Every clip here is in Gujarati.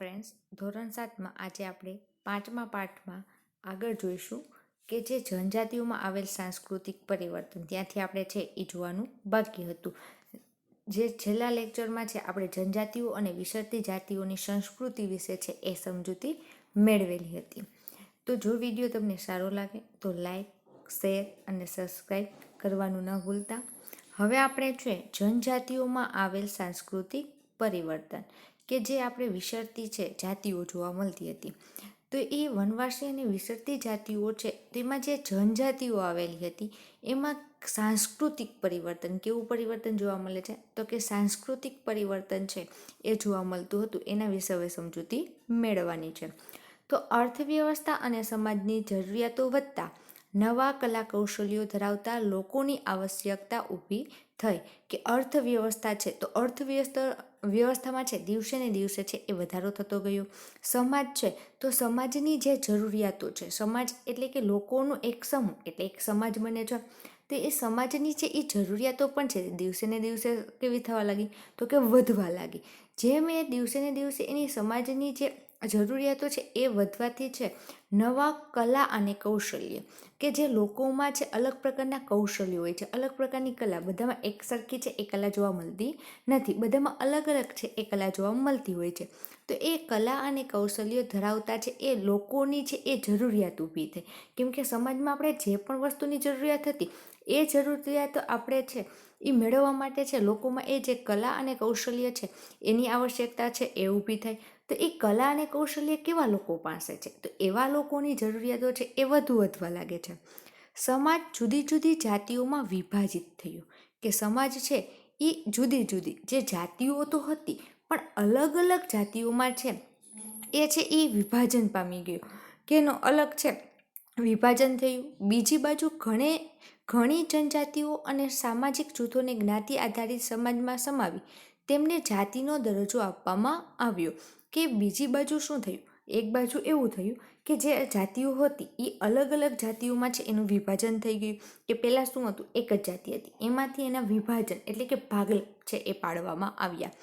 ફ્રેન્ડ્સ, ધોરણ 7માં આજે આપણે 5મા પાઠમાં આગળ જોઈશું કે જે જનજાતિઓમાં આવેલ સાંસ્કૃતિક પરિવર્તન ત્યાંથી આપણે છે એ જોવાનું બાકી હતું. જે છેલ્લા લેક્ચરમાં છે આપણે જનજાતિઓ અને વિસરતી જાતિઓની સંસ્કૃતિ વિશે છે એ સમજૂતી મેળવેલી હતી. તો જો વિડીયો તમને સારો લાગે તો લાઈક, શેર અને સબસ્ક્રાઈબ કરવાનું ન ભૂલતા. હવે આપણે છે જનજાતિઓમાં આવેલ સાંસ્કૃતિક પરિવર્તન કે જે આપણે વિસરતી છે જાતિઓ જોવા મળતી હતી. તો એ વનવાસી અને વિસરતી જાતિઓ છે તેમાં જે જનજાતિઓ આવેલી હતી એમાં સાંસ્કૃતિક પરિવર્તન, કેવું પરિવર્તન જોવા મળે છે તો કે સાંસ્કૃતિક પરિવર્તન છે એ જોવા મળતું હતું. એના વિશે હવે સમજૂતી મેળવવાની છે. તો અર્થવ્યવસ્થા અને સમાજની જરૂરિયાતો વધતા નવા કલા કૌશલ્યો ધરાવતા લોકોની આવશ્યકતા ઊભી થઈ. કે અર્થવ્યવસ્થા છે તો વ્યવસ્થામાં છે દિવસે ને દિવસે છે એ વધારો થતો ગયો. સમાજ છે તો સમાજની જે જરૂરિયાતો છે, સમાજ એટલે કે લોકોનો એક સમૂહ એટલે એક સમાજ બને છે. તો એ સમાજની છે એ જરૂરિયાતો પણ છે દિવસે ને દિવસે કેવી થવા લાગી તો કે વધવા લાગી. જેમ એ દિવસે ને દિવસે એની સમાજની જે જરૂરિયાતો છે એ વધવાથી છે નવા કલા અને કૌશલ્ય કે જે લોકોમાં છે અલગ પ્રકારના કૌશલ્યો હોય છે, અલગ પ્રકારની કલા, બધામાં એક સરખી છે એ કલા જોવા મળતી નથી, બધામાં અલગ અલગ છે એ કલા જોવા મળતી હોય છે. તો એ કલા અને કૌશલ્યો ધરાવતા છે એ લોકોની છે એ જરૂરિયાત ઊભી થઈ. કેમ કે સમાજમાં આપણે જે પણ વસ્તુની જરૂરિયાત હતી એ જરૂરિયાતો આપણે છે એ મેળવવા માટે છે લોકોમાં એ જે કલા અને કૌશલ્ય છે એની આવશ્યકતા છે એ ઊભી થાય. તો એ કલા અને કૌશલ્ય કેવા લોકો પાસે છે તો એવા લોકોની જરૂરિયાતો છે એ વધવા લાગે છે. સમાજ જુદી જુદી જાતિઓમાં વિભાજિત થયો. કે સમાજ છે એ જુદી જુદી જે જાતિઓ તો હતી પણ અલગ અલગ જાતિઓમાં છે એ વિભાજન પામી ગયો. કેનો અલગ છે વિભાજન થયું. બીજી બાજુ ઘણી જનજાતિઓ અને સામાજિક જૂથોને જ્ઞાતિ આધારિત સમાજમાં સમાવી તેમને જાતિનો દરજ્જો આપવામાં આવ્યો. કે બીજી બાજુ શું થયું, એક બાજુ એવું થયું કે જે જાતિઓ હતી એ અલગ અલગ જાતિઓમાં છે એનું વિભાજન થઈ ગયું. કે પહેલાં શું હતું, એક જ જાતિ હતી, એમાંથી એના વિભાજન એટલે કે ભાગ છે એ પાડવામાં આવ્યા.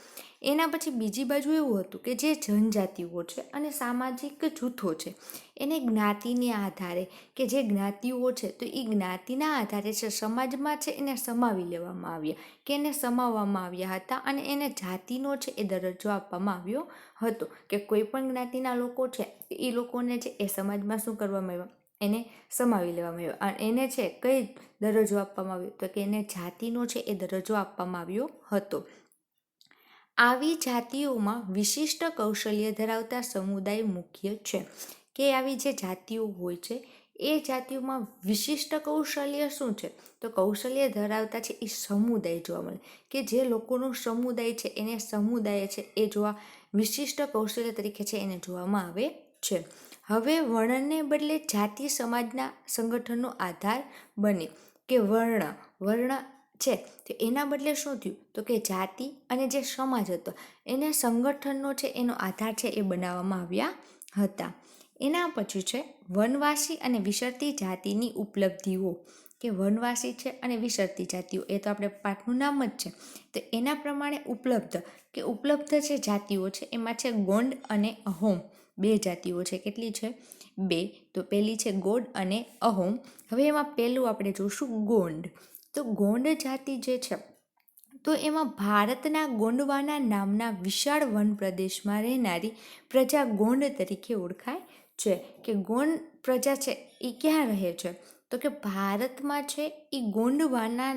એના પછી બીજી બાજુ એવું હતું કે જે જનજાતિઓ છે અને સામાજિક જૂથો છે એને જ્ઞાતિને આધારે કે જે જ્ઞાતિઓ છે તો એ જ્ઞાતિના આધારે છે સમાજમાં છે એને સમાવી લેવામાં આવ્યા કે એને સમાવવામાં આવ્યા હતા અને એને જાતિનો છે એ દરજ્જો આપવામાં આવ્યો હતો. કે કોઈ પણ જ્ઞાતિના લોકો છે એ લોકોને છે એ સમાજમાં શું કરવામાં આવ્યા, એને સમાવી લેવામાં આવ્યો. અને એને છે કઈ દરજ્જો આપવામાં આવ્યો તો કે એને જાતિનો છે એ દરજ્જો આપવામાં આવ્યો હતો. આવી જાતિઓમાં વિશિષ્ટ કૌશલ્ય ધરાવતા સમુદાય મુખ્ય છે. કે આવી જે જાતિઓ હોય છે એ જાતિઓમાં વિશિષ્ટ કૌશલ્ય શું છે તો કૌશલ્ય ધરાવતા છે એ સમુદાય જોવા મળે. કે જે લોકોનો સમુદાય છે એને સમુદાય છે એ જોવા વિશિષ્ટ કૌશલ્ય તરીકે છે એને જોવામાં આવે છે. હવે વર્ણને બદલે જાતિ સમાજના સંગઠનનો આધાર બને. કે વર્ણ છે તો એના બદલે શું થયું તો કે જાતિ અને જે સમાજ હતો એને સંગઠનનો છે એનો આધાર છે એ બનાવવામાં આવ્યા હતા. એના પછી છે વનવાસી અને વિસરતી જાતિની ઉપલબ્ધિઓ. કે વનવાસી છે અને વિસરતી જાતિઓ એ તો આપણે પાઠનું નામ જ છે. તો એના પ્રમાણે ઉપલબ્ધ છે જાતિઓ છે એમાં છે ગોંડ અને અહોમ બે જાતિઓ છે. કેટલી છે? બે. તો પહેલી છે ગોંડ અને અહોમ. હવે એમાં પહેલું આપણે જોઈશું ગોંડ. તો ગોંડ જાતિ જે છે તો એમાં ભારતના ગોંડવાના નામના વિશાળ વન પ્રદેશમાં રહેનારી પ્રજા ગોંડ તરીકે ઓળખાય છે. કે ગોંડ પ્રજા છે એ ક્યાં રહે છે તો કે ભારતમાં છે એ ગોંડવાના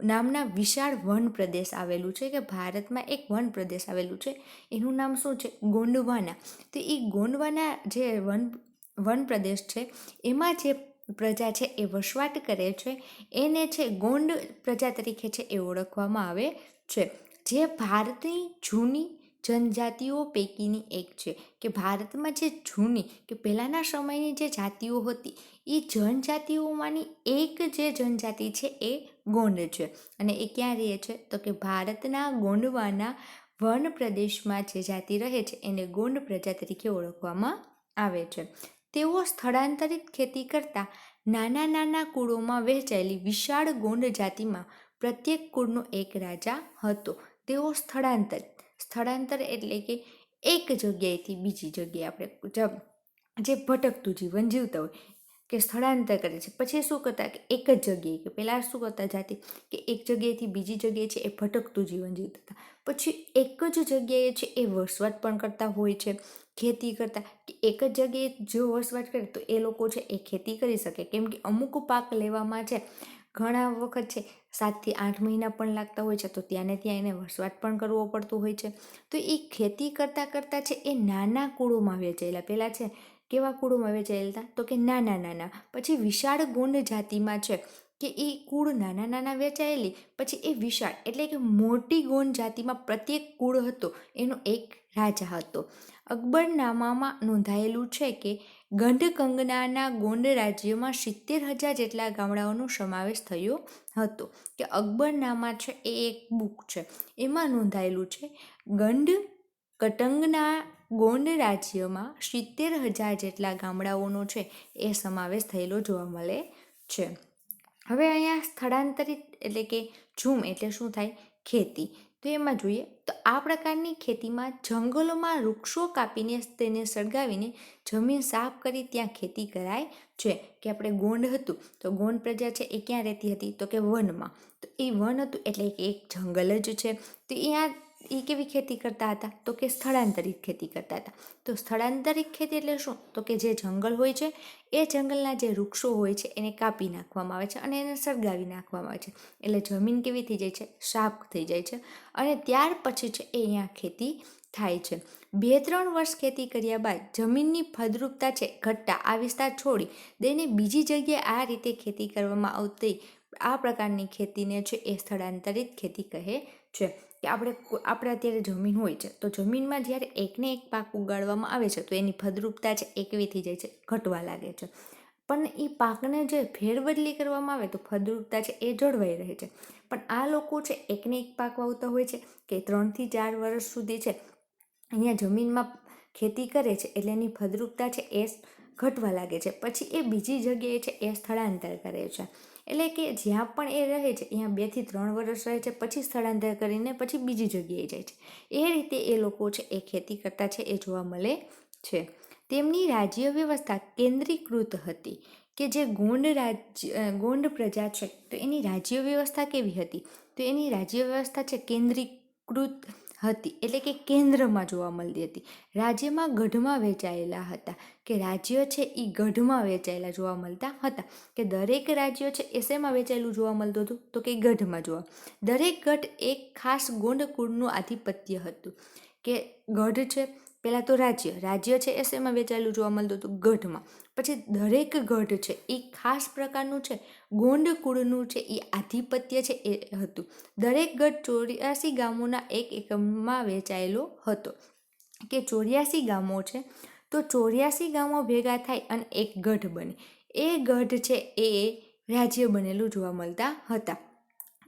નામના વિશાળ વન પ્રદેશ આવેલું છે. કે ભારતમાં એક વન પ્રદેશ આવેલું છે એનું નામ શું છે? ગોંડવાના. તો એ ગોંડવાના જે વન પ્રદેશ છે એમાં જે પ્રજા છે એ વસવાટ કરે છે એને છે ગોંડ પ્રજા તરીકે છે એ ઓળખવામાં આવે છે. જે ભારતની જૂની જનજાતિઓ પૈકીની એક છે. કે ભારતમાં જે જૂની કે પહેલાંના સમયની જે જાતિઓ હતી એ જનજાતિઓમાંની એક જે જનજાતિ છે એ ગોંડ છે. અને એ ક્યાં રહે છે તો કે ભારતના ગોંડવાના વન પ્રદેશમાં જે જાતિ રહે છે એને ગોંડ પ્રજા તરીકે ઓળખવામાં આવે છે. તેઓ સ્થળાંતરિત ખેતી કરતા નાના નાના કુળોમાં વહેંચાયેલી વિશાળ ગોંડ જાતિમાં પ્રત્યેક કુળનો એક રાજા હતો. તેઓ સ્થળાંતર એટલે કે એક જગ્યાએથી બીજી જગ્યાએ આપણે જે ભટકતું જીવન જીવતા હોય કે સ્થળાંતર કરે છે, પછી શું કરતા કે એક જ જગ્યાએ, કે પહેલાં શું કરતા જાતે કે એક જગ્યાએથી બીજી જગ્યાએ છે એ ભટકતું જીવન જીવતા હતા, પછી એક જ જગ્યાએ છે એ વસવાટ પણ કરતા હોય છે, ખેતી કરતા, કે એક જ જગ્યાએ જો વસવાટ કરે તો એ લોકો છે એ ખેતી કરી શકે, કેમ કે અમુક પાક લેવામાં છે ઘણા વખત છે 7 થી 8 મહિના પણ લાગતા હોય છે, તો ત્યાં ને ત્યાં એને વસવાટ પણ કરવો પડતો હોય છે. તો એ ખેતી કરતાં કરતાં છે એ નાના કુળોમાં વેચાયેલા, પહેલાં છે કેવા કુળોમાં વેચાયેલા હતા તો કે નાના નાના, પછી વિશાળ ગોંડ જાતિમાં છે કે એ કુળ નાના નાના વેચાયેલી, પછી એ વિશાળ એટલે કે મોટી ગોંડ જાતિમાં પ્રત્યેક કુળ હતો એનો એક રાજા હતો. અકબરનામામાં નોંધાયેલું છે કે ગંઢકંગનાના ગોંડ રાજ્યમાં 70,000 જેટલા ગામડાઓનો સમાવેશ થયો હતો. કે અકબરનામા છે એ એક બુક છે, એમાં નોંધાયેલું છે ગંઢ કટંગના ગોંડ રાજ્યમાં 70,000 જેટલા ગામડાઓનો છે એ સમાવેશ થયેલો જોવા મળે છે. હવે અહીંયા સ્થળાંતરિત એટલે કે ઝૂમ એટલે શું થાય, ખેતી. તો એમાં જોઈએ તો આ પ્રકારની ખેતીમાં જંગલોમાં વૃક્ષો કાપીને તેને સળગાવીને જમીન સાફ કરી ત્યાં ખેતી કરાય છે. કે આપણે ગોંડ હતું તો ગોંડ પ્રજા છે એ ક્યાં રહેતી હતી તો કે વનમાં, તો એ વન હતું એટલે કે એક જંગલ જ છે. તો અહીંયા એ કેવી ખેતી કરતા હતા તો કે સ્થળાંતરિત ખેતી કરતા હતા. તો સ્થળાંતરિત ખેતી એટલે શું તો કે જે જંગલ હોય છે એ જંગલના જે વૃક્ષો હોય છે એને કાપી નાખવામાં આવે છે અને એને સળગાવી નાખવામાં આવે છે, એટલે જમીન કેવી થઈ જાય છે, સાફ થઈ જાય છે, અને ત્યાર પછી છે એ અહીંયા ખેતી થાય છે. 2-3 વર્ષ ખેતી કર્યા બાદ જમીનની ફળદ્રુપતા છે ઘટતા આ વિસ્તાર છોડી દઈને બીજી જગ્યાએ આ રીતે ખેતી કરવામાં આવતી આ પ્રકારની ખેતીને છે એ સ્થળાંતરિત ખેતી કહે છે. કે આપણે અત્યારે જમીન હોય છે તો જમીનમાં જ્યારે એકને એક પાક ઉગાડવામાં આવે છે તો એની ફળદ્રુપતા છે એ કેવી થઈ જાય છે, ઘટવા લાગે છે. પણ એ પાકને જે ફેરબદલી કરવામાં આવે તો ફળદ્રુપતા છે એ જળવાઈ રહે છે. પણ આ લોકો છે એકને એક પાક વાવતા હોય છે કે 3 થી 4 વર્ષ સુધી છે અહીંયા જમીનમાં ખેતી કરે છે, એટલે એની ફળદ્રુપતા છે એ ઘટવા લાગે છે. પછી એ બીજી જગ્યાએ છે એ સ્થળાંતર કરે છે, એટલે કે જ્યાં પણ એ રહે છે અહીંયા 2 થી 3 વર્ષ રહે છે, પછી સ્થળાંતર કરીને પછી બીજી જગ્યાએ જાય છે. એ રીતે એ લોકો છે એ ખેતી કરતા છે એ જોવા મળે છે. તેમની રાજ્ય વ્યવસ્થા કેન્દ્રીકૃત હતી, કે જે ગોંડ પ્રજા છે તો એની રાજ્ય વ્યવસ્થા કેવી હતી તો એની રાજ્ય વ્યવસ્થા છે કેન્દ્રીકૃત હતી, એટલે કે કેન્દ્રમાં જોવા મળતી હતી. રાજ્યમાં ગઢમાં વહેંચાયેલા હતા, કે રાજ્ય છે એ ગઢમાં વહેંચાયેલા જોવા મળતા હતા. કે દરેક રાજ્ય છે એ શેમાં વહેંચાયેલું જોવા મળતું હતું તો કે ગઢમાં જોવા. દરેક ગઢ એક ખાસ ગોંડ કુળનું આધિપત્ય હતું. કે ગઢ છે પહેલાં તો રાજ્ય છે એ શેમાં વહેંચાયેલું જોવા મળતું હતું ગઢમાં. પછી દરેક ગઢ છે એ ખાસ પ્રકારનું છે ગોંડ કુળનું છે એ આધિપત્ય છે એ હતું. દરેક ગઢ 84 ગામોના એક એકમમાં વહેંચાયેલો હતો. કે 84 ગામો છે તો 84 ગામો ભેગા થાય અને એક ગઢ બને, એ ગઢ છે એ રાજ્ય બનેલું જોવા મળતા હતા.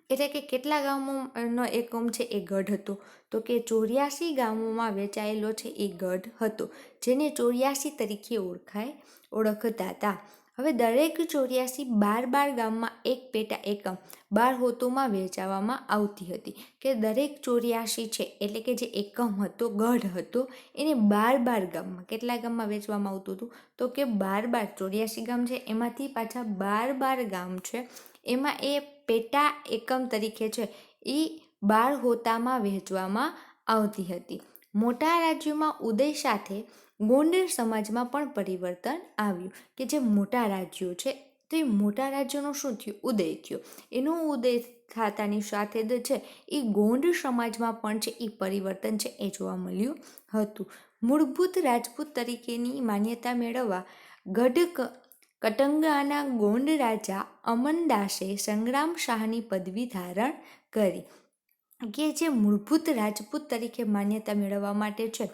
એટલે કે કેટલા ગામોનો એકમ છે એ ગઢ હતો તો કે 84 ગામોમાં વહેંચાયેલો છે એ ગઢ હતો, જેને 84 તરીકે ઓળખતા હતા. હવે દરેક 84 12 ગામમાં એક પેટા એકમ 12 હોતોમાં વહેંચવામાં આવતી હતી. કે દરેક 84 છે એટલે કે જે એકમ હતો ગઢ હતો એને 12 ગામમાં, કેટલા ગામમાં વેચવામાં આવતું હતું તો કે 84 ગામ છે એમાંથી પાછા 12 ગામ છે એમાં એ પેટા એકમ તરીકે છે એ 12 હોતામાં વહેંચવામાં આવતી હતી. મોટા રાજ્યોમાં ઉદય સાથે ગોંડ સમાજમાં પણ પરિવર્તન આવ્યું, કે જે મોટા રાજ્યો છે તો એ મોટા રાજ્યોનો શું થયું, ઉદય થયો. એનો ઉદય થતાની સાથે જ છે એ ગોંડ સમાજમાં પણ છે એ પરિવર્તન છે એ જોવા મળ્યું હતું. મૂળભૂત રાજપૂત તરીકેની માન્યતા મેળવવા ગઢ કટંગાના ગોંડ રાજા અમનદાસે સંગ્રામ શાહની પદવી ધારણ કરી. કે જે મૂળભૂત રાજપૂત તરીકે માન્યતા મેળવવા માટે છે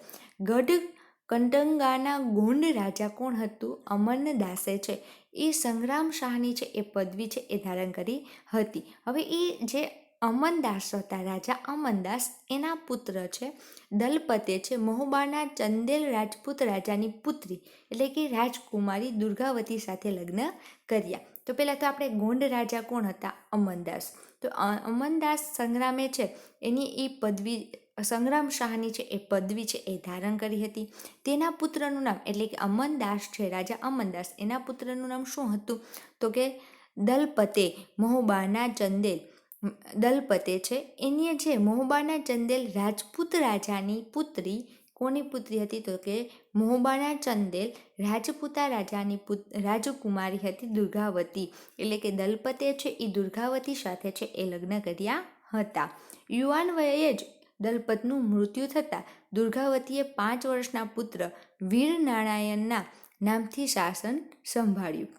ગઢ કટંગાના ગોંડ રાજા કોણ હતું, અમનદાસે છે એ સંગ્રામ શાહની છે એ પદવી છે એ ધારણ કરી હતી. હવે એ જે અમનદાસ હતા, રાજા અમનદાસ, એના પુત્ર છે દલપતે છે મહોબાના ચંદેલ રાજપૂત રાજાની પુત્રી એટલે કે રાજકુમારી દુર્ગાવતી સાથે લગ્ન કર્યા. તો પહેલાં તો આપણે ગોંડ રાજા કોણ હતા, અમનદાસ. તો અમનદાસ સંગ્રામે છે એની એ પદવી સંગ્રામ શાહની છે એ પદવી છે એ ધારણ કરી હતી. તેના પુત્રનું નામ એટલે કે અમનદાસ છે, રાજા અમનદાસ, એના પુત્રનું નામ શું હતું? તો કે દલપતે મહોબાના ચંદેલ. દલપતે છે એની છે મહોબાના ચંદેલ રાજપૂત રાજાની પુત્રી. કોની પુત્રી હતી? તો કે મહોબાના ચંદેલ રાજપૂતા રાજાની રાજકુમારી હતી દુર્ગાવતી. એટલે કે દલપતે છે એ દુર્ગાવતી સાથે છે એ લગ્ન કર્યા હતા. યુવાન વયે જ દલપતનું મૃત્યુ થતાં દુર્ગાવતીએ 5 વર્ષના પુત્ર વીરનારાયણના નામથી શાસન સંભાળ્યું.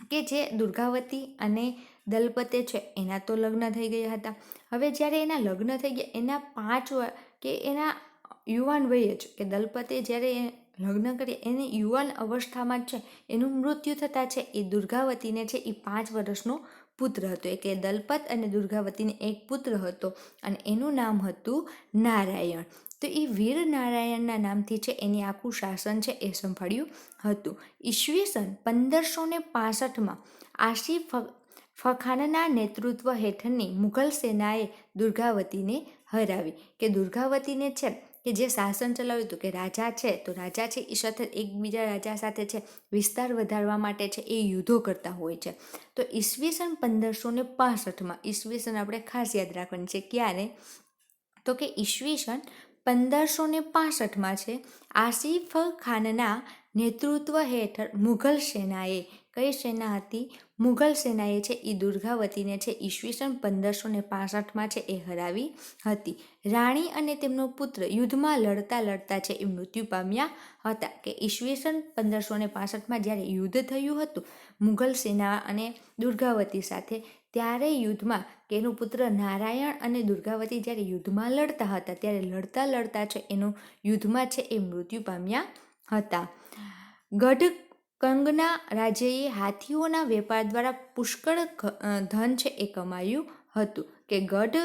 કે જે દુર્ગાવતી અને દલપતે છે એના તો લગ્ન થઈ ગયા હતા. હવે જ્યારે એના લગ્ન થઈ ગયા એના 5 વર્ષ કે એના યુવાન વયે જ કે દલપતે જ્યારે લગ્ન કરી એને યુવાન અવસ્થામાં જ છે એનું મૃત્યુ થતાં છે એ દુર્ગાવતીને છે એ 5 વર્ષનો પુત્ર હતો. એટલે દલપત અને દુર્ગાવતીને એક પુત્ર હતો અને એનું નામ હતું નારાયણ. તો એ વીર નારાયણના નામથી છે એની આખું શાસન છે એ સંભાળ્યું હતું. ઈસવીસન 1565માં આસિફ ખાનના નેતૃત્વ હેઠળની મુઘલ સેનાએ દુર્ગાવતીને હરાવી. કે દુર્ગાવતીને છે કે જે શાસન ચલાવ્યું હતું કે રાજા છે તો રાજા છે એ સતત એકબીજા રાજા સાથે છે વિસ્તાર વધારવા માટે છે એ યુદ્ધો કરતા હોય છે. તો ઈસવીસન 1565માં, ઈસવીસન આપણે ખાસ યાદ રાખવાની છે ક્યારે? તો કે ઈસવીસન 1565માં છે આસિફ ખાનના નેતૃત્વ હેઠળ મુઘલ સેનાએ, કઈ સેના હતી? મુઘલ સેનાએ છે એ દુર્ગાવતીને છે ઈસવીસન 1565માં છે એ હરાવી હતી. રાણી અને તેમનો પુત્ર યુદ્ધમાં લડતા લડતા છે એ મૃત્યુ પામ્યા હતા. કે ઈસવીસન 1565માં જ્યારે યુદ્ધ થયું હતું મુઘલ સેના અને દુર્ગાવતી સાથે, ત્યારે યુદ્ધમાં કે એનું પુત્ર નારાયણ અને દુર્ગાવતી જ્યારે યુદ્ધમાં લડતા હતા ત્યારે લડતા લડતા છે એનું યુદ્ધમાં છે એ મૃત્યુ પામ્યા હતા. ગઢ કંગના રાજ્યએ હાથીઓના વેપાર દ્વારા પુષ્કળ ધન છે એ કમાયું હતું. કે ગઢ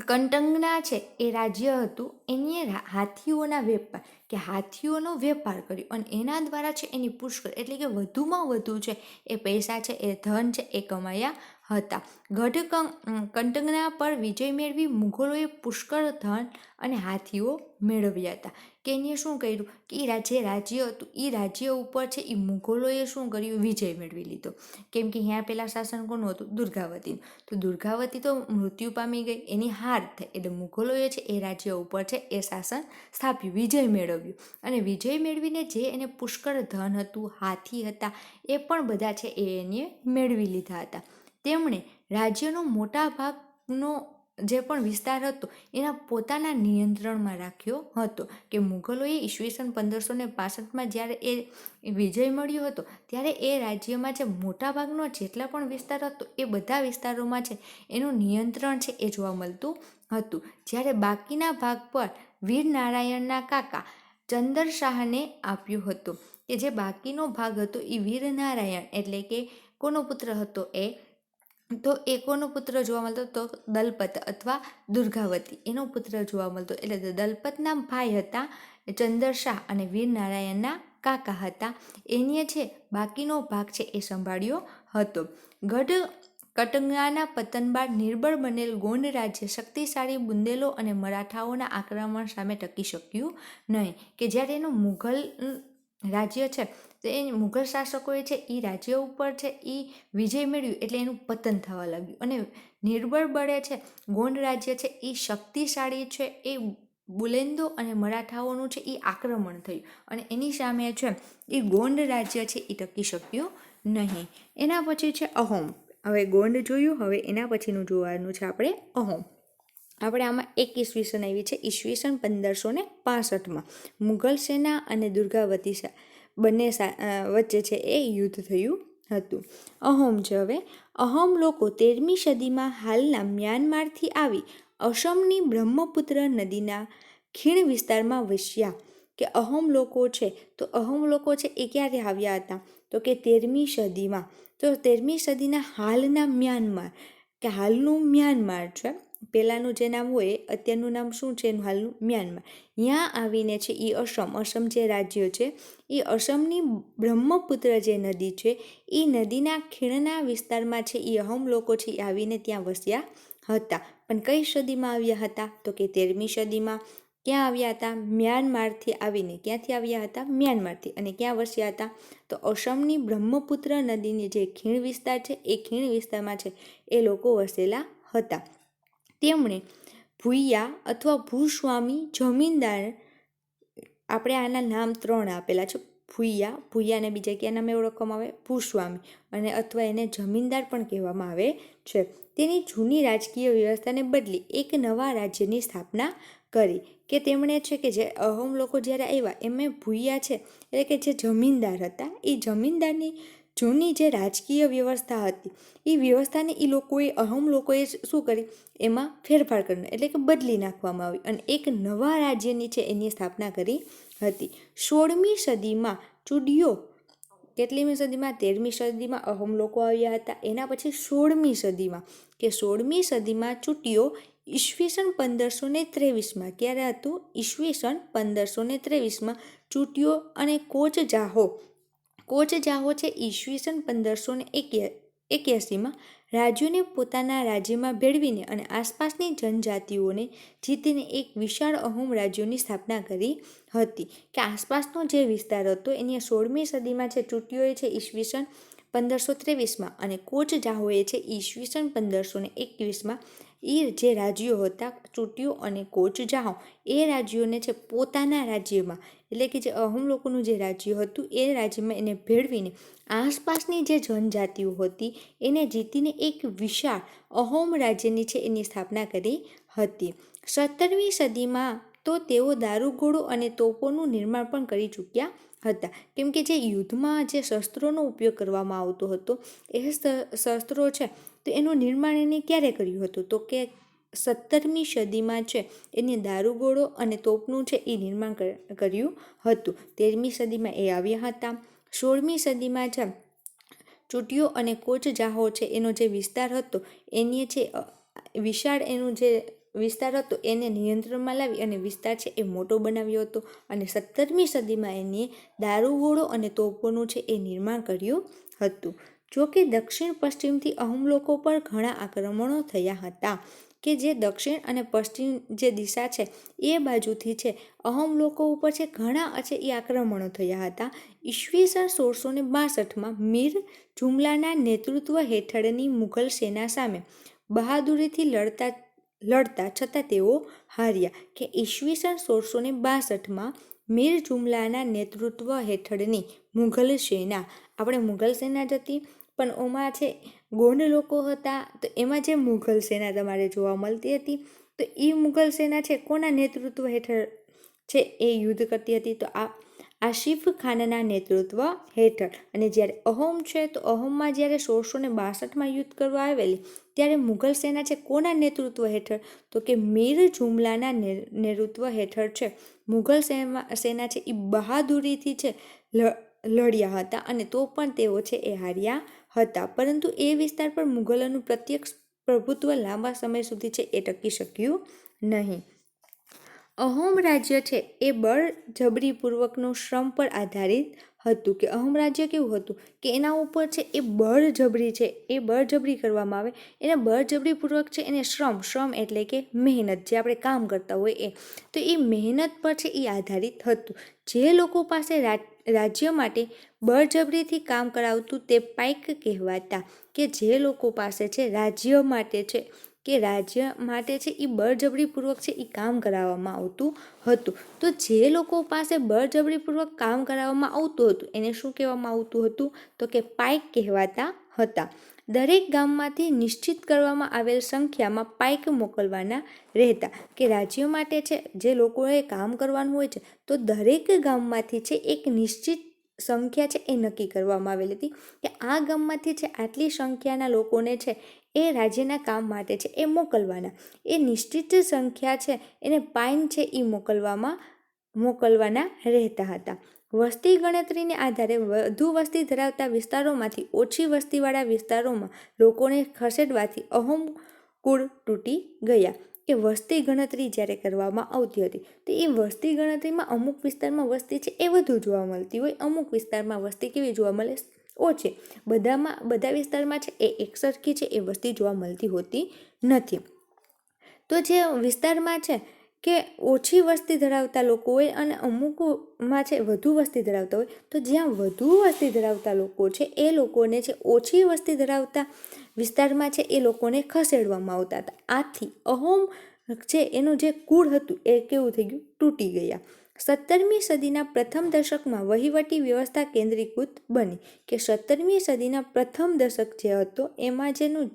કંટંગના છે એ રાજ્ય હતું એની હાથીઓના વેપાર કે હાથીઓનો વેપાર કર્યો અને એના દ્વારા છે એની પુષ્કળ એટલે કે વધુમાં વધુ છે એ પૈસા છે એ ધન છે એ કમાયા હતા. ગઢ કંટંગના પર વિજય મેળવી મુઘલોએ પુષ્કળ ધન અને હાથીઓ મેળવ્યા હતા. કે એને શું કર્યું કે જે રાજ્ય હતું એ રાજ્ય ઉપર છે એ મુઘલોએ શું કર્યું? વિજય મેળવી લીધો. કેમ કે અહીંયા પહેલાં શાસન કોનું હતું? દુર્ગાવતીનું. તો દુર્ગાવતી તો મૃત્યુ પામી ગઈ, એની હાર થઈ એટલે મુઘલોએ છે એ રાજ્ય ઉપર છે એ શાસન સ્થાપ્યું, વિજય મેળવ્યું અને વિજય મેળવીને જે એને પુષ્કળ ધન હતું, હાથી હતા એ પણ બધા છે એ એને મેળવી લીધા હતા. તેમણે રાજ્યનો મોટા ભાગનો જે પણ વિસ્તાર હતો એના પોતાના નિયંત્રણમાં રાખ્યો હતો. કે મુઘલોએ ઈસવીસન 1565માં જ્યારે એ વિજય મળ્યો હતો ત્યારે એ રાજ્યમાં જે મોટા ભાગનો જેટલા પણ વિસ્તાર હતો એ બધા વિસ્તારોમાં છે એનું નિયંત્રણ છે એ જોવા મળતું હતું. જ્યારે બાકીના ભાગ પર વીર નારાયણના કાકા ચંદર શાહને આપ્યું હતું. કે જે બાકીનો ભાગ હતો એ વીર નારાયણ એટલે કે કોનો પુત્ર હતો? તો એ કોનો પુત્ર જોવા મળતો? તો દલપત અથવા દુર્ગાવતી એનો પુત્ર જોવા મળતો. એટલે દલપતના ભાઈ હતા ચંદર શાહ અને વીર નારાયણના કાકા હતા. એને છે બાકીનો ભાગ છે એ સંભાળ્યો હતો. ગઢ કટંગાના પતન બાદ નિર્બળ બનેલ ગોંડ રાજ્ય શક્તિશાળી બુંદેલો અને મરાઠાઓના આક્રમણ સામે ટકી શક્યું નહીં. કે જ્યારે એનું મુઘલ રાજ્ય છે તો એ મુઘલ શાસકોએ છે એ રાજ્ય ઉપર છે એ વિજય મેળવ્યું એટલે એનું પતન થવા લાગ્યું અને નિર્બળ બળે છે ગોંડ રાજ્ય છે એ શક્તિશાળી છે એ બુલેન્દો અને મરાઠાઓનું છે એ આક્રમણ થયું અને એની સામે છે એ ગોંડ રાજ્ય છે એ ટકી શક્યું નહીં. એના પછી છે અહોમ. હવે ગોંડ જોયું, હવે એના પછીનું જોવાનું છે આપણે અહોમ. આપણે આમાં એક ઈસવીસન આવી છે ઈસવીસન 1565માં મુઘલ સેના અને દુર્ગાવતી બંને વચ્ચે છે એ યુદ્ધ થયું હતું. અહોમ છે. હવે અહોમ લોકો 13મી સદીમાં હાલના મ્યાનમારથી આવી અસમની બ્રહ્મપુત્ર નદીના ખીણ વિસ્તારમાં વસ્યા. કે અહોમ લોકો છે તો અહોમ લોકો છે એ ક્યારે આવ્યા હતા? તો કે 13મી સદીમાં. તો 13મી સદીના હાલના મ્યાનમાર કે હાલનું મ્યાનમાર છે, પહેલાંનું જે નામ હોય અત્યારનું નામ શું છે એનું હાલનું મ્યાનમાર, ત્યાં આવીને છે એ અસમ જે રાજ્ય છે એ અસમની બ્રહ્મપુત્ર જે નદી છે એ નદીના ખીણના વિસ્તારમાં છે એ અહોમ લોકો છે એ આવીને ત્યાં વસ્યા હતા. પણ કઈ સદીમાં આવ્યા હતા? તો કે 13મી સદીમાં. ક્યાં આવ્યા હતા? મ્યાનમારથી આવીને. ક્યાંથી આવ્યા હતા? મ્યાનમારથી. અને ક્યાં વસ્યા હતા? તો અસમની બ્રહ્મપુત્ર નદીની જે ખીણ વિસ્તાર છે એ ખીણ વિસ્તારમાં છે એ લોકો વસેલા હતા. તેમણે ભૂયા અથવા ભૂસ્વામી જમીનદાર, આપણે આના નામ 3 આપેલા છે. ભૂયાને બીજા કયા નામે ઓળખવામાં આવે? ભૂસ્વામી, અને અથવા એને જમીનદાર પણ કહેવામાં આવે છે. તેની જૂની રાજકીય વ્યવસ્થાને બદલી એક નવા રાજ્યની સ્થાપના કરી. કે તેમણે છે કે જે અહોમ લોકો જ્યારે આવ્યા એમને ભૂયા છે એટલે કે જે જમીનદાર હતા એ જમીનદારની જૂની જે રાજકીય વ્યવસ્થા હતી એ વ્યવસ્થાને એ લોકોએ અહોમ લોકોએ શું કરી? એમાં ફેરફાર કરીને એટલે કે બદલી નાખવામાં આવી અને એક નવા રાજ્યની છે એની સ્થાપના કરી હતી. 16મી સદીમાં ચૂડિયો, કેટલીમી સદીમાં? 13મી સદીમાં અહોમ લોકો આવ્યા હતા. એના પછી 16મી સદીમાં, કે 16મી સદીમાં ચૂટિયો ઈસવીસન 1523માં. ક્યારે હતું? ઈસવીસન 1523માં ચૂટિયો અને કોચજાહો છે ઈસવીસન 1581માં રાજ્યોને પોતાના રાજ્યમાં ભેળવીને અને આસપાસની જનજાતિઓને જીતીને એક વિશાળ અહોમ રાજ્યોની સ્થાપના કરી હતી. કે આસપાસનો જે વિસ્તાર હતો એની 16મી સદીમાં છે ચૂટિયોએ છે ઈસવીસન 1523માં અને કોચજાહોએ છે ઈસવીસન 1521માં એ જે રાજ્યો હતા ચૂટિયો અને કોચજાહો એ રાજ્યોને છે પોતાના રાજ્યમાં એટલે કે જે અહોમ લોકોનું જે રાજ્ય હતું એ રાજ્યમાં એને ભેળવીને આસપાસની જે જનજાતિઓ હતી એને જીતીને એક વિશાળ અહોમ રાજ્યની છે એની સ્થાપના કરી હતી. 17મી સદીમાં તો તેઓ દારૂગોળો અને તોપોનું નિર્માણ પણ કરી ચૂક્યા હતા. કેમ કે જે યુદ્ધમાં જે શસ્ત્રોનો ઉપયોગ કરવામાં આવતો હતો એ શસ્ત્રો છે તો એનું નિર્માણ એને ક્યારે કર્યું હતું? તો કે 17મી સદીમાં છે એને દારૂગોળો અને તોપનું છે એ નિર્માણ કર્યું હતું. 13મી સદીમાં એ આવ્યા હતા. 16મી સદીમાં છે ચૂટિયો અને કોચજાહો છે એનો જે વિસ્તાર હતો એની છે વિશાળ એનું જે વિસ્તાર હતો એને નિયંત્રણમાં લાવી અને વિસ્તાર છે એ મોટો બનાવ્યો હતો. અને 17મી સદીમાં એને દારૂગોળો અને તોપોનું છે એ નિર્માણ કર્યું હતું. જો કે દક્ષિણ પશ્ચિમથી અહોમ લોકો પર ઘણા આક્રમણો થયા હતા. કે જે દક્ષિણ અને પશ્ચિમ જે દિશા છે એ બાજુથી છે અહોમ લોકો ઉપર છે ઘણા છે એ આક્રમણો થયા હતા. ઈસવીસન 1662માં મીર જુમલાના નેતૃત્વ હેઠળની મુઘલ સેના સામે બહાદુરીથી લડતા છતાં તેઓ હાર્યા. કે ઈસવીસન 1662માં મીર જુમલાના નેતૃત્વ હેઠળની મુઘલ સેના, આપણે મુઘલ સેના જ હતી પણ ઓમાં છે ગોંડ લોકો હતા તો એમાં જે મુઘલ સેના તમારે જોવા મળતી હતી તો એ મુઘલ સેના છે કોના નેતૃત્વ હેઠળ છે એ યુદ્ધ કરતી હતી? તો આસિફ ખાનના નેતૃત્વ હેઠળ. અને જ્યારે અહોમ છે તો અહોમમાં જ્યારે 1662માં યુદ્ધ કરવા આવેલી ત્યારે મુઘલ સેના છે કોના નેતૃત્વ હેઠળ? તો કે મીર જુમલાના નેતૃત્વ હેઠળ છે મુઘલ સેના છે એ બહાદુરીથી છે લડ્યા હતા અને તો પણ તેઓ છે એ હાર્યા હતા. પરંતુ એ વિસ્તાર પર મુઘલોનું પ્રત્યક્ષ પ્રભુત્વ લાંબા સમય સુધી છે એ ટકી શક્યું નહીં. અહોમ રાજ્ય છે એ બળજબરીપૂર્વકનું શ્રમ પર આધારિત હતું. કે અહોમ રાજ્ય કેવું હતું કે એના ઉપર છે એ બળજબરી કરવામાં આવે એને બળજબરીપૂર્વક છે એને શ્રમ એટલે કે મહેનત, જે આપણે કામ કરતા હોય એ, તો એ મહેનત પર છે એ આધારિત હતું. જે લોકો પાસે રાજ્ય માટે બળજબરીથી કામ કરાવતું તે પાઇક કહેવાતા. કે જે લોકો પાસે છે રાજ્ય માટે છે એ બળજબરીપૂર્વક છે એ કામ કરાવવામાં આવતું હતું. તો જે લોકો પાસે બળજબરીપૂર્વક કામ કરાવવામાં આવતું હતું એને શું કહેવામાં આવતું હતું? તો કે પાઇક કહેવાતા હતા. દરેક ગામમાંથી નિશ્ચિત કરવામાં આવેલ સંખ્યામાં પાઇક મોકલવાના રહેતા. કે રાજ્ય માટે છે જે લોકોએ કામ કરવાનું હોય છે તો દરેક ગામમાંથી છે એક નિશ્ચિત સંખ્યા છે એ નક્કી કરવામાં આવેલી હતી કે આ ગામમાંથી છે આટલી સંખ્યાના લોકોને છે એ રાજ્યના કામ માટે છે એ મોકલવાના. એ નિશ્ચિત સંખ્યા છે એને પાઇન છે એ મોકલવાના રહેતા હતા. વસ્તી ગણતરીને આધારે વધુ વસ્તી ધરાવતા વિસ્તારોમાંથી ઓછી વસ્તીવાળા વિસ્તારોમાં લોકોને ખસેડવાથી અહોમ કુળ તૂટી ગયા. કે વસ્તી ગણતરી જ્યારે કરવામાં આવતી હતી તો એ વસ્તી ગણતરીમાં અમુક વિસ્તારમાં વસ્તી છે એ વધુ જોવા મળતી હોય, અમુક વિસ્તારમાં વસ્તી કેવી જોવા મળે? ઓછી. બધા વિસ્તારમાં છે એ એકસરખી છે એ વસ્તી જોવા મળતી હોતી નથી. તો જે વિસ્તારમાં છે કે ઓછી વસ્તી ધરાવતા લોકો હોય અને અમુકમાં છે વધુ વસ્તી ધરાવતા હોય, તો જ્યાં વધુ વસ્તી ધરાવતા લોકો છે એ લોકોને છે ઓછી વસ્તી ધરાવતા વિસ્તારમાં છે એ લોકોને ખસેડવામાં આવતા હતા. આથી અહોમ છે એનું જે કુળ હતું એ કેવું થઈ ગયું, તૂટી ગયા. 17મી સદીના પ્રથમ દશકમાં વહીવટી વ્યવસ્થા કેન્દ્રીકૃત બની, કે 17મી સદીના પ્રથમ દશક જે હતો એમાં જેનું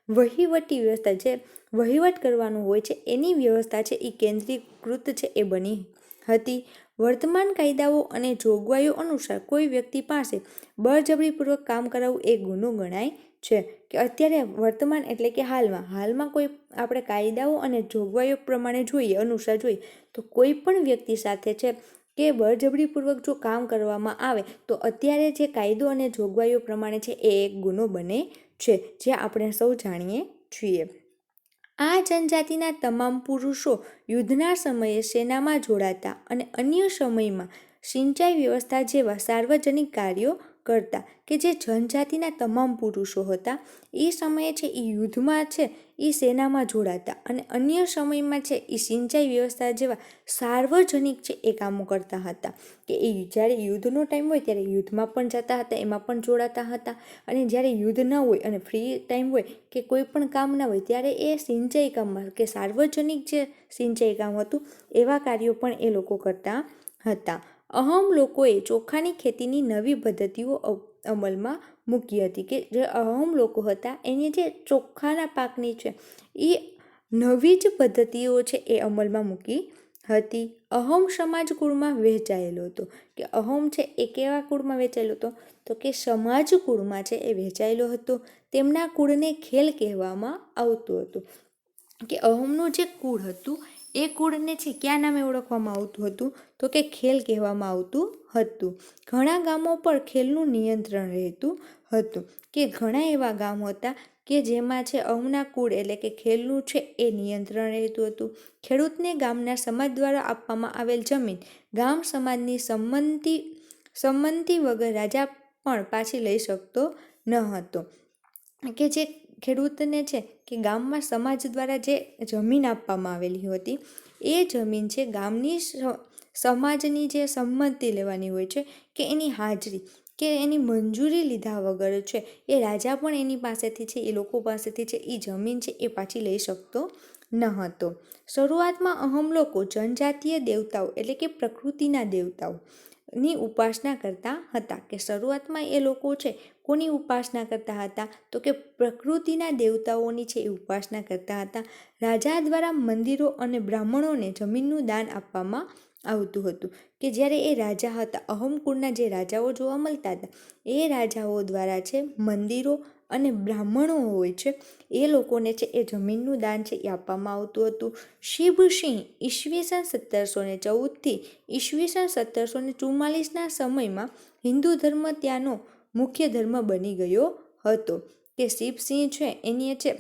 વહીવટી વ્યવસ્થા, જે વહીવટ કરવાનું હોય છે એની વ્યવસ્થા છે એ કેન્દ્રીકૃત છે એ બની હતી. વર્તમાન કાયદાઓ અને જોગવાઈઓ અનુસાર કોઈ વ્યક્તિ પાસે બળજબરીપૂર્વક કામ કરાવવું એ ગુનો ગણાય છે. કે અત્યારે વર્તમાન એટલે કે હાલમાં કોઈ આપણે કાયદાઓ અને જોગવાઈઓ પ્રમાણે જોઈએ, અનુસાર જોઈએ, તો કોઈ પણ વ્યક્તિ સાથે છે કે બળજબરીપૂર્વક જો કામ કરવામાં આવે તો અત્યારે જે કાયદો અને જોગવાઈઓ પ્રમાણે છે એ એક ગુનો બને છે, જે આપણે સૌ જાણીએ છીએ. આ જનજાતિના તમામ પુરુષો યુદ્ધના સમયે સેનામાં જોડાતા અને અન્ય સમયમાં સિંચાઈ વ્યવસ્થા જેવા સાર્વજનિક કાર્યો કરતા. કે જે જનજાતિના તમામ પુરુષો હતા એ સમયે છે એ યુદ્ધમાં છે એ સેનામાં જોડાતા અને અન્ય સમયમાં છે એ સિંચાઈ વ્યવસ્થા જેવા સાર્વજનિક છે એ કામો કરતા હતા. કે એ જ્યારે યુદ્ધનો ટાઈમ હોય ત્યારે યુદ્ધમાં પણ જતા હતા, એમાં પણ જોડાતા હતા, અને જ્યારે યુદ્ધ ન હોય અને ફ્રી ટાઈમ હોય કે કોઈ પણ કામ ના હોય ત્યારે એ સિંચાઈ કામમાં કે સાર્વજનિક જે સિંચાઈ કામ હતું એવા કાર્યો પણ એ લોકો કરતા હતા. અહોમ લોકોએ ચોખાની ખેતીની નવી પદ્ધતિઓ અમલમાં મૂકી હતી. કે જે અહોમ લોકો હતા એને જે ચોખાના પાકની છે એ નવી જ પદ્ધતિઓ છે એ અમલમાં મૂકી હતી. અહોમ સમાજ કુળમાં વહેંચાયેલો હતો. કે અહોમ છે એ કેવા કુળમાં વહેંચાયેલો હતો, તો કે સમાજ કુળમાં છે એ વહેંચાયેલો હતો. તેમના કુળને ખેલ કહેવામાં આવતું હતું. કે અહોમનું જે કુળ હતું એ કુળને છે કયા નામે ઓળખવામાં આવતું હતું, તો કે ખેલ કહેવામાં આવતું હતું. ઘણા ગામો પર ખેલનું નિયંત્રણ રહેતું હતું. કે ઘણા એવા ગામ હતા કે જેમાં છે અહોમના કુળ એટલે કે ખેલનું છે એ નિયંત્રણ રહેતું હતું. ખેડૂતને ગામના સમાજ દ્વારા આપવામાં આવેલ જમીન ગામ સમાજની સંમતિ વગર રાજા પણ પાછી લઈ શકતો ન હતો. કે જે ખેડૂતને છે કે ગામમાં સમાજ દ્વારા જે જમીન આપવામાં આવેલી હતી એ જમીન છે ગામની સમાજની જે સંમતિ લેવાની હોય છે કે એની હાજરી કે એની મંજૂરી લીધા વગર છે એ રાજા પણ એની પાસેથી છે એ લોકો પાસેથી છે એ જમીન છે એ પાછી લઈ શકતો ન હતો. શરૂઆતમાં અહોમ લોકો જનજાતીય દેવતાઓ એટલે કે પ્રકૃતિના દેવતાઓની ઉપાસના કરતા હતા. કે શરૂઆતમાં એ લોકો છે કોની ઉપાસના કરતા હતા, તો કે પ્રકૃતિના દેવતાઓની છે એ ઉપાસના કરતા હતા. રાજા દ્વારા મંદિરો અને બ્રાહ્મણોને જમીનનું દાન આપવામાં આવતું હતું. કે જ્યારે એ રાજા હતા, અહોમ કુળના જે રાજાઓ જોવા મળતા હતા એ રાજાઓ દ્વારા છે મંદિરો અને બ્રાહ્મણો હોય છે એ લોકોને છે એ જમીનનું દાન છે એ આપવામાં આવતું હતું. શિબસિંહ ઈસવીસન 1714થી ઈસવીસન 1744ના સમયમાં હિન્દુ ધર્મ ત્યાંનો મુખ્ય ધર્મ બની ગયો હતો. કે શિબસિંહ છે એની છે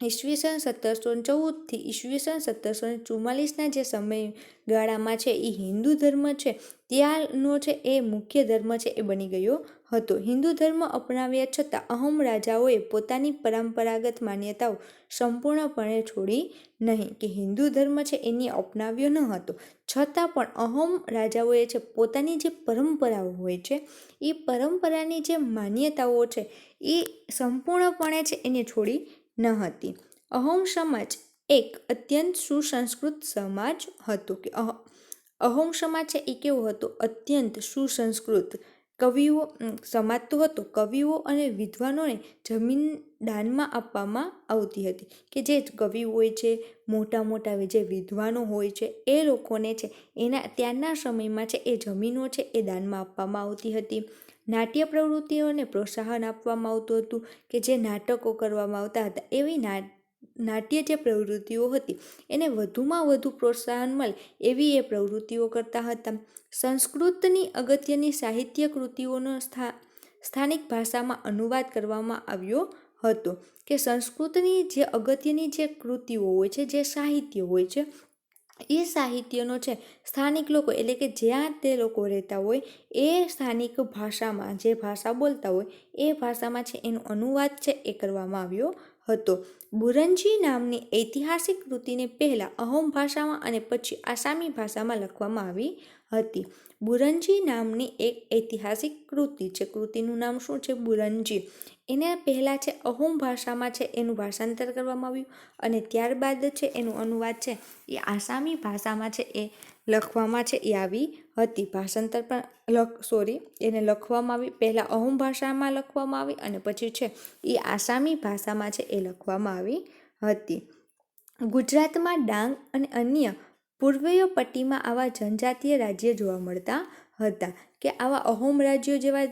ઈસવીસન 1714થી ઈસવીસન 1744ના જે સમયગાળામાં છે એ હિન્દુ ધર્મ છે ત્યાંનો છે એ મુખ્ય ધર્મ છે એ બની ગયો હતો. હિન્દુ ધર્મ અપનાવ્યા છતાં અહોમ રાજાઓએ પોતાની પરંપરાગત માન્યતાઓ સંપૂર્ણપણે છોડી નહીં. કે હિન્દુ ધર્મ છે એની અપનાવ્યો ન હતો છતાં પણ અહોમ રાજાઓએ છે પોતાની જે પરંપરાઓ હોય છે એ પરંપરાની જે માન્યતાઓ છે એ સંપૂર્ણપણે છે એને છોડી ન હતી. અહોમ સમાજ એક અત્યંત સુસંસ્કૃત સમાજ હતો. કે અહોમ સમાજ છે એ કેવો હતો, અત્યંત સુસંસ્કૃત કવિઓ સમાજ તો હતો. કવિઓ અને વિદ્વાનોને જમીન દાનમાં આપવામાં આવતી હતી. કે જે કવિઓ હોય છે, મોટા મોટા જે વિદ્વાનો હોય છે એ લોકોને છે એના ત્યારના સમયમાં છે એ જમીનો છે એ દાનમાં આપવામાં આવતી હતી. નાટ્ય પ્રવૃત્તિઓને પ્રોત્સાહન આપવામાં આવતું હતું. કે જે નાટકો કરવામાં આવતા હતા એવી નાટ્ય જે પ્રવૃત્તિઓ હતી એને વધુમાં વધુ પ્રોત્સાહન મળે એવી એ પ્રવૃત્તિઓ કરતા હતા. સંસ્કૃતની અગત્યની સાહિત્ય કૃતિઓનો સ્થાનિક ભાષામાં અનુવાદ કરવામાં આવ્યો હતો. કે સંસ્કૃતની જે અગત્યની જે કૃતિઓ હોય છે, જે સાહિત્ય હોય છે એ સાહિત્યનો છે સ્થાનિક લોકો એટલે કે જ્યાં તે લોકો રહેતા હોય એ સ્થાનિક ભાષામાં જે ભાષા બોલતા હોય એ ભાષામાં છે એનો અનુવાદ છે એ કરવામાં આવ્યો હતો. બુરંજી નામની ઐતિહાસિક કૃતિને પહેલાં અહોમ ભાષામાં અને પછી આસામી ભાષામાં લખવામાં આવી હતી. બુરંજી નામની એક ઐતિહાસિક કૃતિ છે. કૃતિનું નામ શું છે? બુરંજી. એને પહેલાં છે અહોમ ભાષામાં છે એનું ભાષાંતર કરવામાં આવ્યું અને ત્યારબાદ છે એનું અનુવાદ છે એ આસામી ભાષામાં છે એ લખવામાં છે એ આવી હતી. ભાષાંતર પણ એને લખવામાં આવી. પહેલાં અહોમ ભાષામાં લખવામાં આવી અને પછી છે એ આસામી ભાષામાં છે એ લખવામાં આવી હતી. ગુજરાતમાં ડાંગ અને અન્ય પૂર્વીય પટ્ટીમાં આવા જનજાતીય રાજ્ય જોવા મળતા હતા. કે આવા અહોમ રાજ્યો જેવા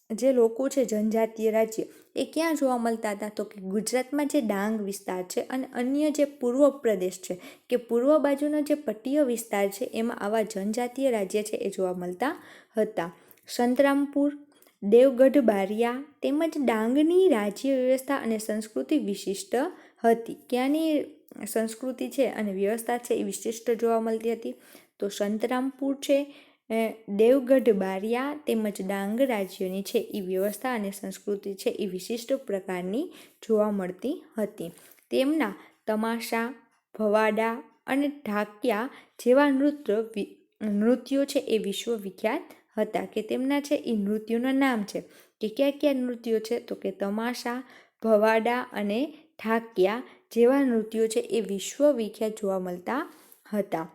જે લોકો છે જનજાતીય રાજ્ય એ ક્યાં જોવા મળતા હતા? તો કે ગુજરાતમાં જે ડાંગ વિસ્તાર છે અને અન્ય જે પૂર્વ પ્રદેશ છે કે પૂર્વ બાજુનો જે પટ્ટીય વિસ્તાર છે એમાં આવા જનજાતીય રાજ્ય છે એ જોવા મળતા હતા. સંતરામપુર, દેવગઢ બારિયા તેમજ ડાંગની રાજ્ય વ્યવસ્થા અને સંસ્કૃતિ વિશિષ્ટ હતી. ક્યાંની સંસ્કૃતિ છે અને વ્યવસ્થા છે એ વિશિષ્ટ જોવા મળતી હતી? તો સંતરામપુર છે, દેવગઢ બારિયા તેમજ ડાંગ રાજ્યની છે એ વ્યવસ્થા અને સંસ્કૃતિ છે એ વિશિષ્ટ પ્રકારની જોવા મળતી હતી. તેમના તમાશા, ભવાડા અને ઢાકિયા જેવા નૃત્યો છે એ વિશ્વવિખ્યાત હતા. કે તેમના છે એ નૃત્યોના નામ છે કે કયા કયા નૃત્યો છે? તો કે તમાશા, ભવાડા અને ઢાકિયા જેવા નૃત્યો છે એ વિશ્વવિખ્યાત જોવા મળતા હતા.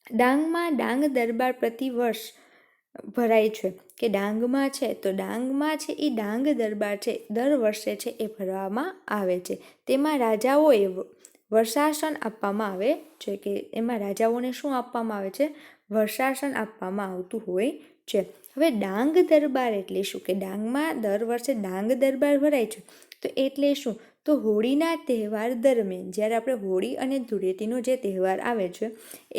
ડાંગમાં ડાંગ દરબાર પ્રતિવર્ષ ભરાય છે. કે ડાંગમાં છે તો ડાંગમાં છે એ ડાંગ દરબાર છે દર વર્ષે છે એ ભરવામાં આવે છે. તેમાં રાજાઓએ વર્ષાસન આપવામાં આવે છે. કે એમાં રાજાઓને શું આપવામાં આવે છે? વર્ષાસન આપવામાં આવતું હોય છે. હવે ડાંગ દરબાર એટલે શું? કે ડાંગમાં દર વર્ષે ડાંગ દરબાર ભરાય છે તો એટલે શું? તો હોળીના તહેવાર દરમિયાન જ્યારે આપણે હોળી અને ધૂળેટીનો જે તહેવાર આવે છે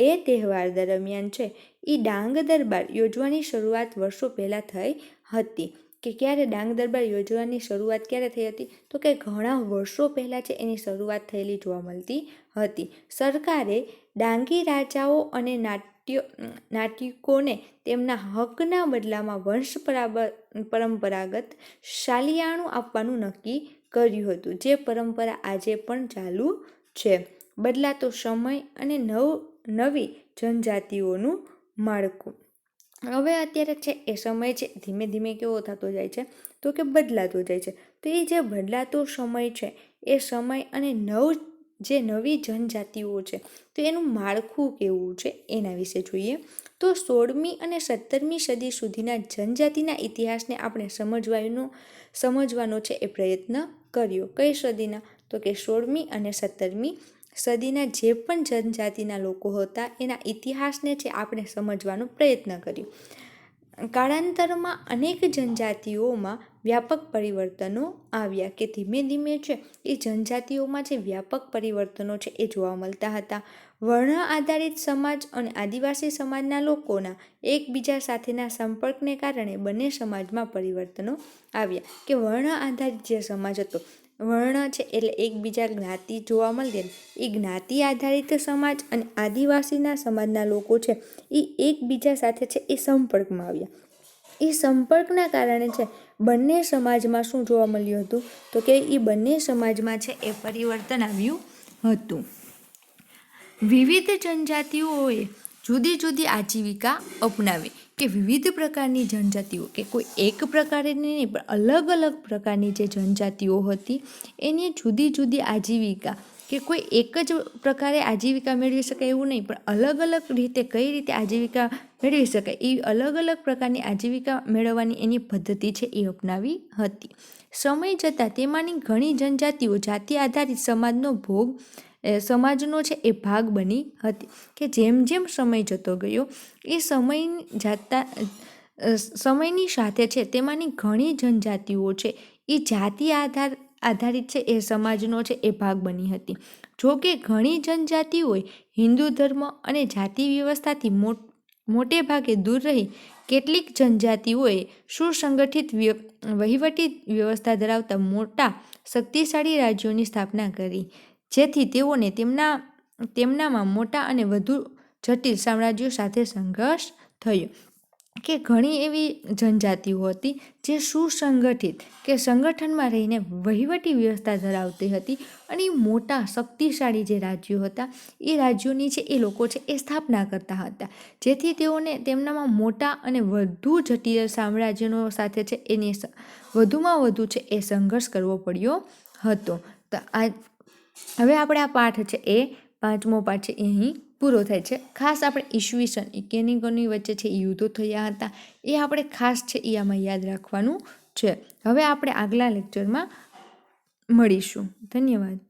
એ તહેવાર દરમિયાન છે એ ડાંગ દરબાર યોજવાની શરૂઆત વર્ષો પહેલાં થઈ હતી. કે ક્યારે ડાંગ દરબાર યોજવાની શરૂઆત ક્યારે થઈ હતી? તો કે ઘણા વર્ષો પહેલાં છે એની શરૂઆત થયેલી જોવા મળતી હતી. સરકારે ડાંગી રાજાઓ અને નાટ્યકોને તેમના હકના બદલામાં પરંપરાગત શાલિયાણું આપવાનું નક્કી કર્યું હતું. જે પરંપરા આજે પણ ચાલુ છે. બદલાતો સમય અને નવી જનજાતિઓનું માળખું. હવે અત્યારે છે એ સમય છે ધીમે ધીમે કેવો થતો જાય છે? તો કે બદલાતો જાય છે. તો એ જે બદલાતો સમય છે એ સમય અને નવી જનજાતિઓ છે તો એનું માળખું કેવું છે એના વિશે જોઈએ. તો 16મી અને 17મી સદી સુધીના જનજાતિના ઇતિહાસને આપણે સમજવાનો છે એ પ્રયત્ન કર્યો. કઈ સદીના? તો કે 16મી અને 17મી સદીના જે પણ જનજાતિના લોકો હતા એના ઇતિહાસને છે આપણે સમજવાનો પ્રયત્ન કર્યો. કાળાંતરમાં અનેક જનજાતિઓમાં વ્યાપક પરિવર્તનો આવ્યા. કે ધીમે ધીમે છે એ જનજાતિઓમાં જે વ્યાપક પરિવર્તનો છે એ જોવા મળતા હતા. વર્ણ આધારિત સમાજ અને આદિવાસી સમાજના લોકોના એકબીજા સાથેના સંપર્કને કારણે બંને સમાજમાં પરિવર્તનો આવ્યા. કે વર્ણ આધારિત જે સમાજ હતો, વર્ણ છે એટલે એકબીજા જ્ઞાતિ જોવા મળતી, એ જ્ઞાતિ આધારિત સમાજ અને આદિવાસીના સમાજના લોકો છે એ એકબીજા સાથે છે એ સંપર્કમાં આવ્યા. એ સંપર્કના કારણે છે બંને સમાજમાં શું જોવા મળ્યું હતું? તો કે એ બંને સમાજમાં છે એ પરિવર્તન આવ્યું હતું. વિવિધ જનજાતિઓએ જુદી જુદી આજીવિકા અપનાવી. કે વિવિધ પ્રકારની જનજાતિઓ, કે કોઈ એક પ્રકારની નહીં પણ અલગ અલગ પ્રકારની જે જનજાતિઓ હતી એની જુદી જુદી આજીવિકા, કે કોઈ એક જ પ્રકારે આજીવિકા મેળવી શકાય એવું નહીં પણ અલગ અલગ રીતે કઈ રીતે આજીવિકા મેળવી શકાય એ અલગ અલગ પ્રકારની આજીવિકા મેળવવાની એની પદ્ધતિ છે એ અપનાવી હતી. સમય જતાં તેમાંની ઘણી જનજાતિઓ જાતિ આધારિત સમાજનો છે એ ભાગ બની હતી. કે જેમ જેમ સમય જતો ગયો એ સમયની સાથે છે તેમાંની ઘણી જનજાતિઓ છે એ જાતિ આધારિત છે એ સમાજનો છે એ ભાગ બની હતી. જો કે ઘણી જનજાતિઓએ હિન્દુ ધર્મ અને જાતિ વ્યવસ્થાથી મોટે ભાગે દૂર રહી કેટલીક જનજાતિઓએ સુસંગઠિત વહીવટી વ્યવસ્થા ધરાવતા મોટા શક્તિશાળી રાજ્યોની સ્થાપના કરી, જેથી તેઓને તેમનામાં મોટા અને વધુ જટિલ સામ્રાજ્યો સાથે સંઘર્ષ થયો. કે ઘણી એવી જનજાતિઓ હતી જે સુસંગઠિત કે સંગઠનમાં રહીને વહીવટી વ્યવસ્થા ધરાવતી હતી અને મોટા શક્તિશાળી જે રાજ્યો હતા એ રાજ્યોની છે એ લોકો છે એ સ્થાપના કરતા હતા, જેથી તેઓને તેમનામાં મોટા અને વધુ જટિલ સામ્રાજ્યનો સાથે છે એની વધુમાં વધુ છે એ સંઘર્ષ કરવો પડ્યો હતો. તો આ હવે આપણે આ પાઠ છે એ 5મો પાઠ છે એ અહીં પૂરો થાય છે. ખાસ આપણે ઈસવીસન કેની કોની વચ્ચે છે એ યુદ્ધો થયા હતા એ આપણે ખાસ છે એ આમાં યાદ રાખવાનું છે. હવે આપણે આગલા લેક્ચરમાં મળીશું. ધન્યવાદ.